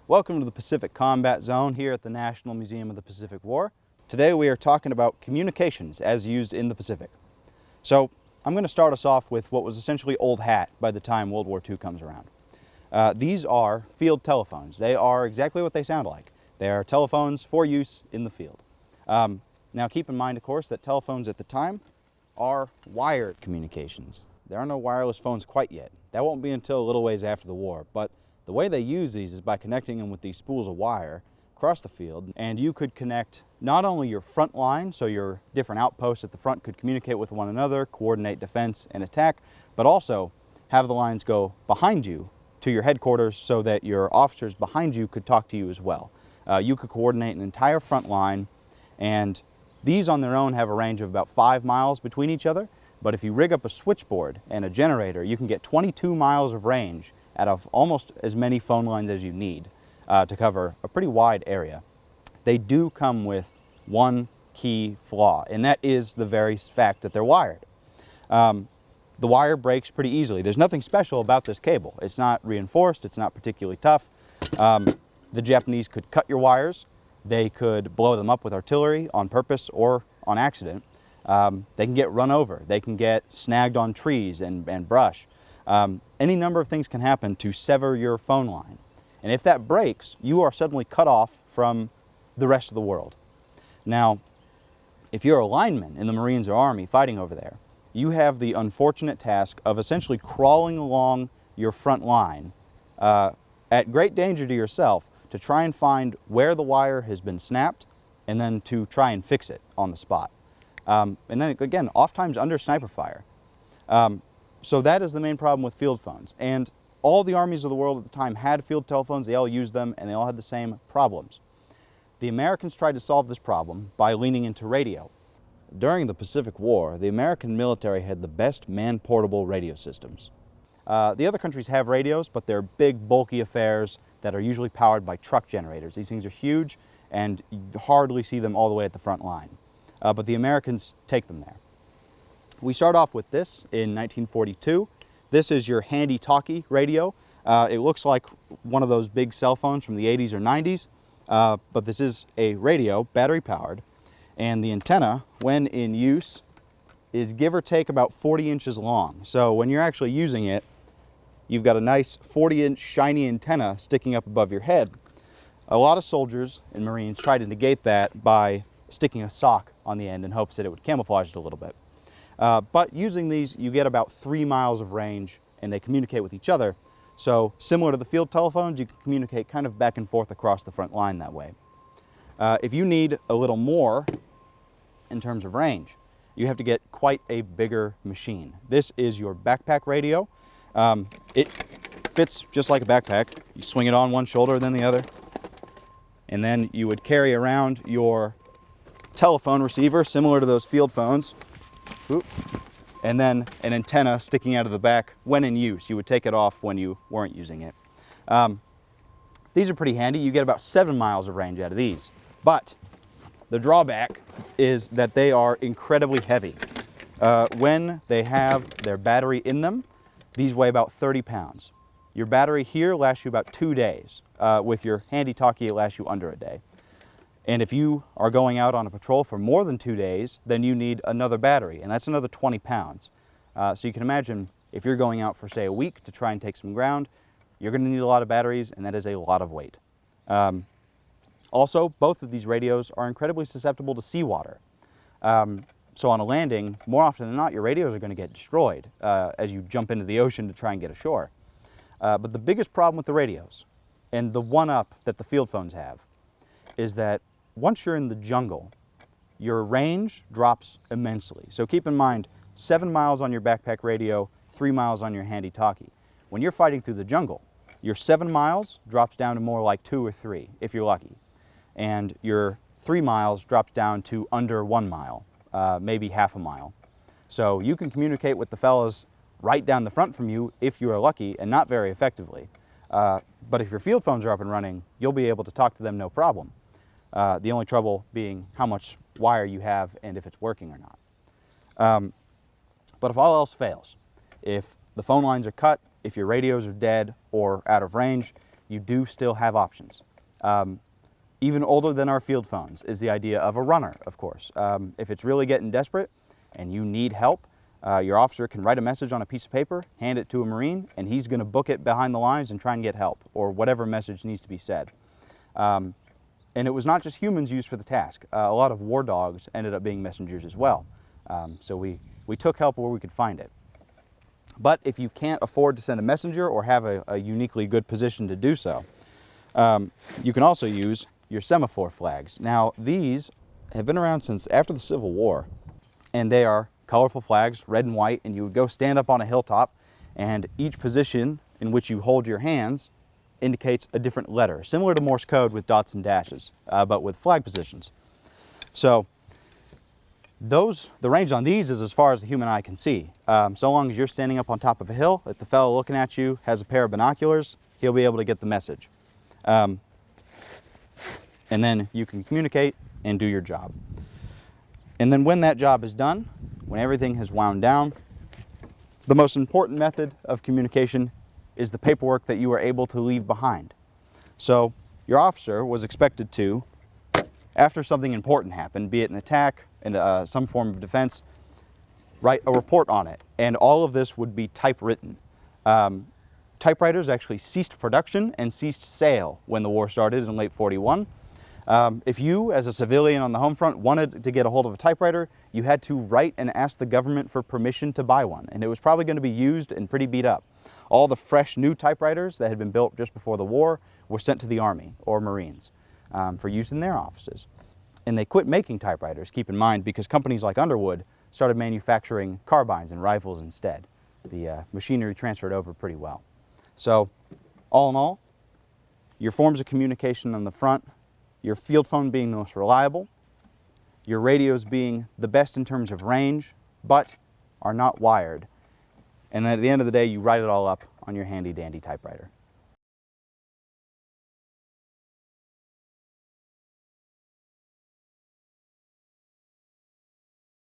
Welcome to the Pacific Combat Zone here at the National Museum of the Pacific War. Today we are talking about communications as used in the Pacific. So I'm going to start us off with what was essentially old hat by the time World War II comes around. These are field telephones. They are exactly what they sound like. They are telephones for use in the field. Now keep in mind, of course, that telephones at the time are wired communications. There are no wireless phones quite yet. That won't be until a little ways after the war, but the way they use these is by connecting them with these spools of wire across the field, and you could connect not only your front line, so your different outposts at the front could communicate with one another, coordinate defense and attack, but also have the lines go behind you to your headquarters so that your officers behind you could talk to you as well. You could coordinate an entire front line, and these on their own have a range of about 5 miles between each other, but if you rig up a switchboard and a generator, you can get 22 miles of range out of almost as many phone lines as you need to cover a pretty wide area. They do come with one key flaw, and that is the very fact that they're wired. The wire breaks pretty easily. There's nothing special about this cable. It's not reinforced, it's not particularly tough. The Japanese could cut your wires, they could blow them up with artillery on purpose or on accident. They can get run over, they can get snagged on trees and brush. Any number of things can happen to sever your phone line. And if that breaks, you are suddenly cut off from the rest of the world. Now, if you're a lineman in the Marines or Army fighting over there, you have the unfortunate task of essentially crawling along your front line at great danger to yourself to try and find where the wire has been snapped and then to try and fix it on the spot. And then again, oftentimes under sniper fire. So that is the main problem with field phones. And all the armies of the world at the time had field telephones, they all used them, and they all had the same problems. The Americans tried to solve this problem by leaning into radio. During the Pacific War, the American military had the best man-portable radio systems. The other countries have radios, but they're big, bulky affairs that are usually powered by truck generators. These things are huge, and you hardly see them all the way at the front line. But the Americans take them there. We start off with this in 1942. This is your handy talkie radio. It looks like one of those big cell phones from the 80s or 90s, but this is a radio, battery powered, and the antenna, when in use, is give or take about 40 inches long. So when you're actually using it, you've got a nice 40-inch shiny antenna sticking up above your head. A lot of soldiers and Marines try to negate that by sticking a sock on the end in hopes that it would camouflage it a little bit. But using these, you get about 3 miles of range, and they communicate with each other. So similar to the field telephones, you can communicate kind of back and forth across the front line that way. If you need a little more in terms of range, you have to get quite a bigger machine. This is your backpack radio. It fits just like a backpack. You swing it on one shoulder, then the other, and then you would carry around your telephone receiver, similar to those field phones. Oop. And then an antenna sticking out of the back when in use. You would take it off when you weren't using it. These are pretty handy. You get about 7 miles of range out of these. But the drawback is that they are incredibly heavy. When they have their battery in them, these weigh about 30 pounds. Your battery here lasts you about 2 days. With your handy talkie, it lasts you under a day. And if you are going out on a patrol for more than 2 days, then you need another battery, and that's another 20 pounds. So you can imagine if you're going out for, say, a week to try and take some ground, you're going to need a lot of batteries, and that is a lot of weight. Also, both of these radios are incredibly susceptible to seawater. So on a landing, more often than not, your radios are going to get destroyed as you jump into the ocean to try and get ashore. But the biggest problem with the radios, and the one-up that the field phones have, is that once you're in the jungle, your range drops immensely. So keep in mind, 7 miles on your backpack radio, 3 miles on your handy talkie. When you're fighting through the jungle, your 7 miles drops down to more like 2 or 3, if you're lucky. And your 3 miles drops down to under 1 mile, maybe half a mile. So you can communicate with the fellas right down the front from you if you are lucky, and not very effectively. But if your field phones are up and running, you'll be able to talk to them no problem. The only trouble being how much wire you have and if it's working or not. But if all else fails, if the phone lines are cut, if your radios are dead or out of range, you do still have options. Even older than our field phones is the idea of a runner, of course. If it's really getting desperate and you need help, your officer can write a message on a piece of paper, hand it to a Marine, and he's going to book it behind the lines and try and get help, or whatever message needs to be said. And it was not just humans used for the task. A lot of war dogs ended up being messengers as well. So we took help where we could find it. But if you can't afford to send a messenger or have a uniquely good position to do so, you can also use your semaphore flags. Now, these have been around since after the Civil War, and they are colorful flags, red and white, and you would go stand up on a hilltop, and each position in which you hold your hands indicates a different letter, similar to Morse code with dots and dashes, but with flag positions. So the range on these is as far as the human eye can see. So long as you're standing up on top of a hill, if the fellow looking at you has a pair of binoculars, he'll be able to get the message. And then you can communicate and do your job. And then when that job is done, when everything has wound down, the most important method of communication is the paperwork that you are able to leave behind. So your officer was expected to, after something important happened, be it an attack and some form of defense, write a report on it. And all of this would be typewritten. Typewriters actually ceased production and ceased sale when the war started in late '41. If you, as a civilian on the home front, wanted to get a hold of a typewriter, you had to write and ask the government for permission to buy one, and it was probably going to be used and pretty beat up. All the fresh new typewriters that had been built just before the war were sent to the Army or Marines for use in their offices. And they quit making typewriters, keep in mind, because companies like Underwood started manufacturing carbines and rifles instead. The machinery transferred over pretty well. So, all in all, your forms of communication on the front, your field phone being the most reliable, your radios being the best in terms of range, but are not wired. And then at the end of the day, you write it all up on your handy dandy typewriter.